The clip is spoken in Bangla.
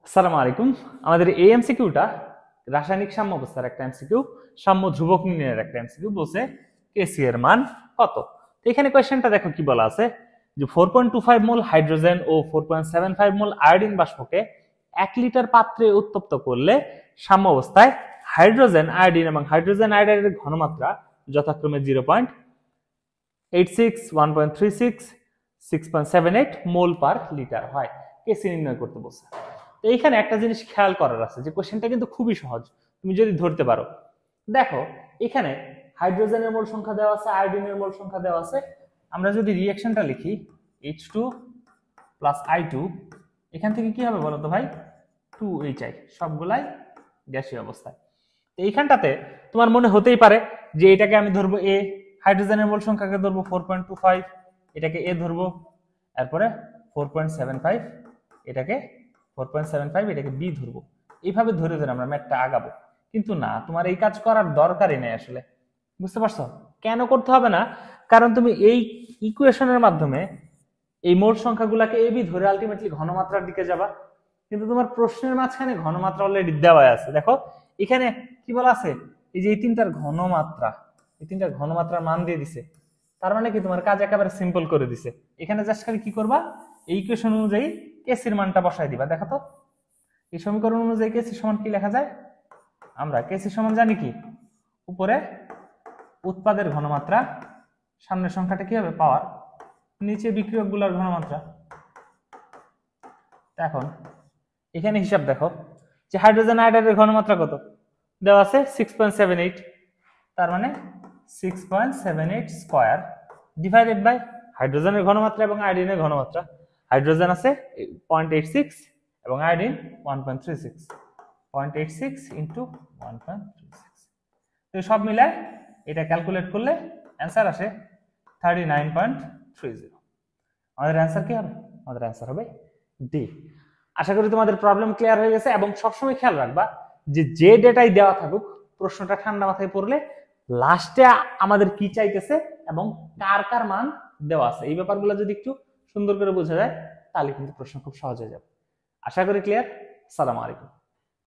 আসসালামু আলাইকুম। আমাদের এই এমসিকিউটা রাসায়নিক সাম্য অবস্থার একটা এমসিকিউ, সাম্য ধ্রুবক নির্ণয়ের একটা এমসিকিউ। বলছে কেসি এর মান কত। তো এখানে কোয়েশ্চেনটা দেখো কি বলা আছে যে 4.25 মোল হাইড্রোজেন ও 4.75 মোল আয়োডিন বাষ্পকে 1 লিটার পাত্রে উত্তপ্ত করলে সাম্য অবস্থায় হাইড্রোজেন আয়োডিন এবং হাইড্রোজেন আয়োডাইডের ঘনমাত্রা যথাক্রমে 0.86, 1.36, 6.78 মোল পার লিটার হয়। কেসি নির্ণয় করতে বলছে। তো এইখানে একটা জিনিস খেয়াল করার আছে যে কোশ্চেনটা কিন্তু খুবই সহজ, তুমি যদি ধরতে পারো। দেখো এখানে হাইড্রোজেনের মোল সংখ্যা দেওয়া আছে, আয়োডিনের মোল সংখ্যা দেওয়া আছে। আমরা যদি রিঅ্যাকশনটা লিখি H2 প্লাস I2, এখান থেকে কি হবে বলো তো ভাই? 2HI, সবগুলাই গ্যাসীয় অবস্থায়। তো এইখানটাতে তোমার মনে হতেই পারে যে এটাকে আমি ধরবো এ, হাইড্রোজেনের মোল সংখ্যাকে ধরবো 4.25, এটাকে এ ধরবো, তারপরে 4.75, এটাকে 4.75, এটাকে বি ধরবো। এইভাবে ধরে ধরে আমরা ম্যাথটা আগাবো। কিন্তু না, তোমার এই কাজ করার দরকারই নেই আসলে। বুঝতে পারছো কেন করতে হবে না? কারণ তুমি এই ইকুয়েশনের মাধ্যমে এই মোল সংখ্যাগুলোকে এ বি ধরে আলটিমেটলি ঘনমাত্রার দিকে যাবা। কিন্তু তোমার প্রশ্নের মাঝখানে ঘনমাত্রা অলরেডি দেওয়া আছে। দেখো এখানে কি বলা আছে, এই যে এই তিনটার ঘনমাত্রা, এই তিনটার ঘনমাত্রার মান দিয়ে দিছে। তার মানে কি তোমার কাজ একেবারে সিম্পল করে দিছে। এখানে জাস্ট খালি কি করবা, এই ইকুয়েশন অনুযায়ী কেসির মানটা বসাই দিবা। দেখো তো এই সমীকরণ অনুযায়ী কেসি সমান কি লেখা যায়? আমরা কেসি সমান জানি কি, উপরে উৎপাদের ঘনমাত্রা, সামনের সংখ্যাটা কি হবে পাওয়ার, নিচে বিক্রিয়কগুলোর ঘনমাত্রা। এখন এখানে হিসাব দেখো যে হাইড্রোজেন আয়োডাইডের ঘনমাত্রা কত দেওয়া আছে, 6.78। তার মানে 6.78 স্কয়ার ডিভাইডেড বাই হাইড্রোজেনের ঘনমাত্রা এবং আয়োডিনের ঘনমাত্রা। হাইড্রোজেন আছে 0.86 এবং আয়োডিন 1.36, 0.86 ইন্টু 1.36। তো সব মিলায় এটা ক্যালকুলেট করলে অ্যান্সার আসে 39.30। আমাদের অ্যান্সার কি হবে? আমাদের অ্যান্সার হবে ডি। আশা করি তোমাদের প্রবলেম ক্লিয়ার হয়ে গেছে। এবং সবসময় খেয়াল রাখবা যে ডেটাই দেওয়া থাকুক, প্রশ্নটা ঠান্ডা মাথায় পড়লে লাস্টে আমাদের কি চাইতেছে এবং কার কার মান দেওয়া আছে, এই ব্যাপারগুলো যদি একটু সুন্দর করে বোঝা যায় তাহলে কিন্তু প্রশ্ন খুব সহজ হয়ে যাবে। আশা করি ক্লিয়ার। আসসালামু আলাইকুম।